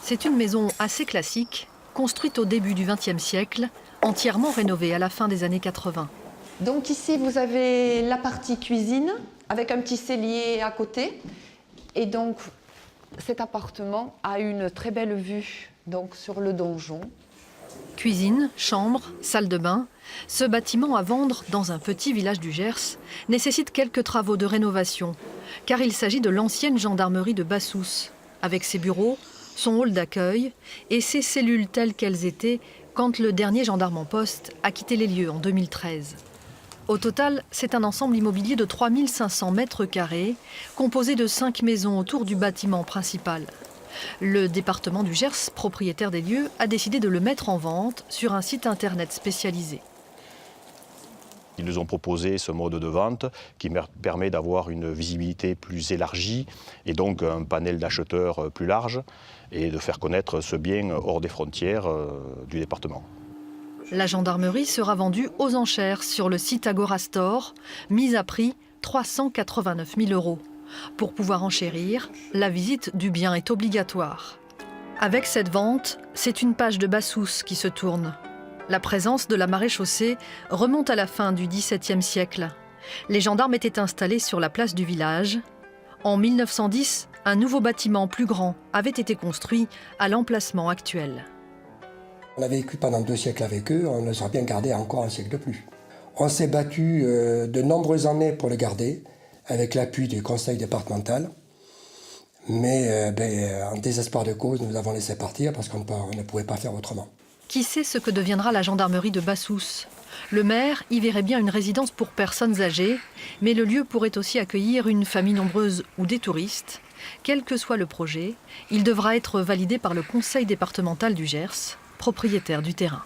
C'est une maison assez classique, construite au début du XXe siècle, entièrement rénovée à la fin des années 80. Donc ici, vous avez la partie cuisine, avec un petit cellier à côté. Et donc, cet appartement a une très belle vue donc, sur le donjon. Cuisine, chambre, salle de bain, ce bâtiment à vendre dans un petit village du Gers nécessite quelques travaux de rénovation, car il s'agit de l'ancienne gendarmerie de Bassous, avec ses bureaux, son hall d'accueil et ses cellules telles qu'elles étaient quand le dernier gendarme en poste a quitté les lieux en 2013. Au total, c'est un ensemble immobilier de 3500 mètres carrés, composé de 5 maisons autour du bâtiment principal. Le département du Gers, propriétaire des lieux, a décidé de le mettre en vente sur un site internet spécialisé. Ils nous ont proposé ce mode de vente qui permet d'avoir une visibilité plus élargie et donc un panel d'acheteurs plus large et de faire connaître ce bien hors des frontières du département. La gendarmerie sera vendue aux enchères sur le site Agorastore, mise à prix 389 000 €. Pour pouvoir enchérir, la visite du bien est obligatoire. Avec cette vente, c'est une page de Bassous qui se tourne. La présence de la maréchaussée remonte à la fin du XVIIe siècle. Les gendarmes étaient installés sur la place du village. En 1910, un nouveau bâtiment plus grand avait été construit à l'emplacement actuel. On a vécu pendant 2 siècles avec eux, on les a bien gardés encore un siècle de plus. On s'est battu de nombreuses années pour le garder, avec l'appui du conseil départemental. Mais en désespoir de cause, nous avons laissé partir parce qu'on ne pouvait pas faire autrement. Qui sait ce que deviendra la gendarmerie de Bassous? Le maire y verrait bien une résidence pour personnes âgées, mais le lieu pourrait aussi accueillir une famille nombreuse ou des touristes. Quel que soit le projet, il devra être validé par le conseil départemental du Gers, propriétaire du terrain.